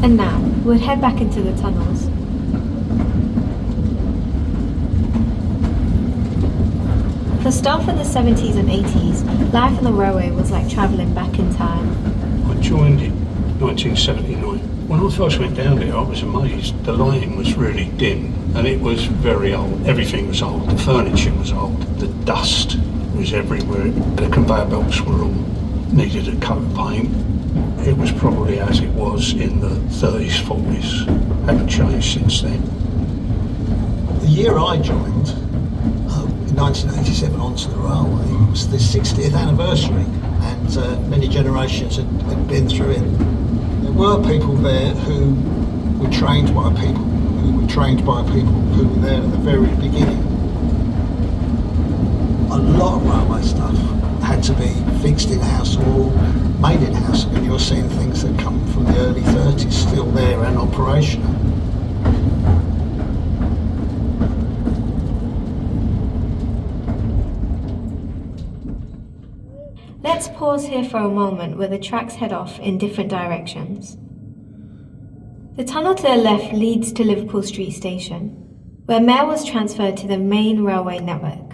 And now, we'll head back into the tunnels. For staff in the 70s and 80s, life on the railway was like travelling back in time. I joined in 1979. When I first went down there, I was amazed. The lighting was really dim and it was very old. Everything was old. The furniture was old. The dust was everywhere. The conveyor belts were all needed a coat of paint. It was probably as it was in the 30s, 40s. Haven't changed since then. The year I joined, in 1987 onto the railway, was the 60th anniversary, and many generations had been through it. There were people there who were trained by people who were there at the very beginning. A lot of railway stuff had to be fixed in-house or made in-house, and you're seeing things that come from the early 30s still there and operational. Let's pause here for a moment where the tracks head off in different directions. The tunnel to the left leads to Liverpool Street Station, where mail was transferred to the main railway network.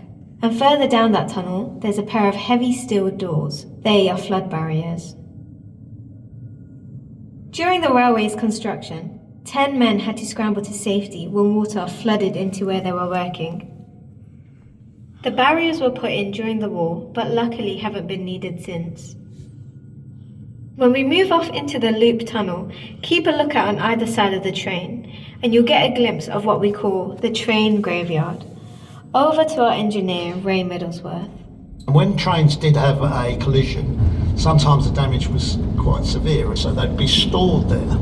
And further down that tunnel, there's a pair of heavy steel doors. They are flood barriers. During the railway's construction, 10 men had to scramble to safety when water flooded into where they were working. The barriers were put in during the war, but luckily haven't been needed since. When we move off into the loop tunnel, keep a lookout on either side of the train, and you'll get a glimpse of what we call the train graveyard. Over to our engineer, Ray Middlesworth. When trains did have a collision, sometimes the damage was quite severe, so they'd be stored there.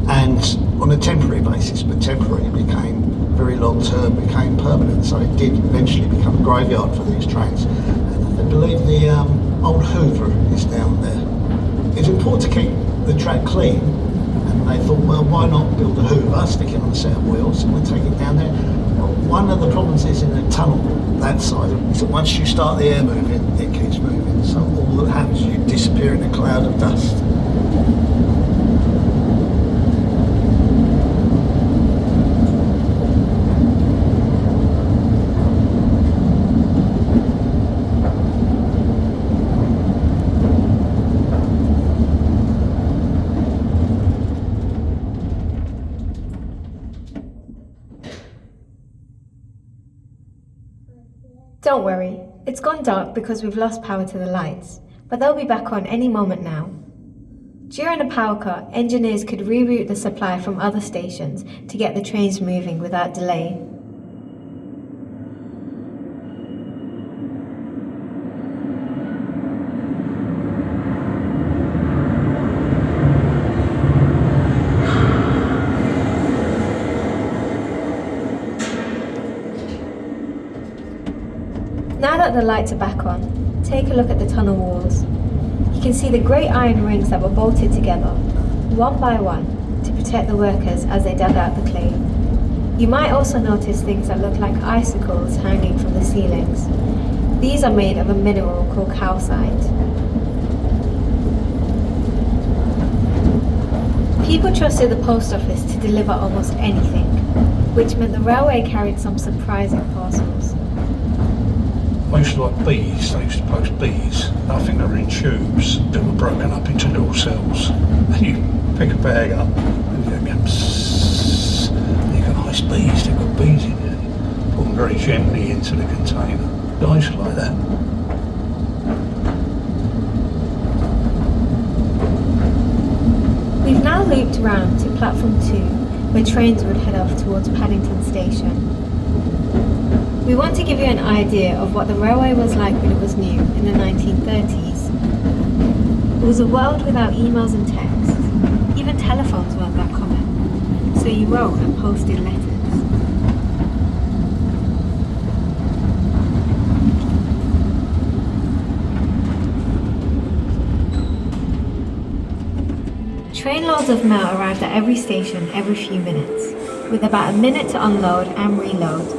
And on a temporary basis, but temporary became very long term, became permanent, so it did eventually become a graveyard for these trains. And I believe the old Hoover is down there. It's important to keep the track clean, and they thought, well, why not build a Hoover, stick it on a set of wheels, and we'll take it down there. Well, one of the problems is in the tunnel, that side, is that once you start the air moving, it keeps moving, so all that happens is you disappear in a cloud of dust. Don't worry, it's gone dark because we've lost power to the lights, but they'll be back on any moment now. During a power cut, engineers could reroute the supply from other stations to get the trains moving without delay. Now that the lights are back on, take a look at the tunnel walls. You can see the great iron rings that were bolted together, one by one, to protect the workers as they dug out the clay. You might also notice things that look like icicles hanging from the ceilings. These are made of a mineral called calcite. People trusted the post office to deliver almost anything, which meant the railway carried some surprising parcels. I used to like bees. They used to post bees. I think they were in tubes that were broken up into little cells. And you pick a bag up and you go psst, and you got nice bees. They've got bees in there. Put them very gently into the container. I used to like that. We've now looped round to platform 2, where trains would head off towards Paddington Station. We want to give you an idea of what the railway was like when it was new in the 1930s. It was a world without emails and texts. Even telephones weren't that common. So you wrote and posted letters. Trainloads of mail arrived at every station every few minutes, with about a minute to unload and reload.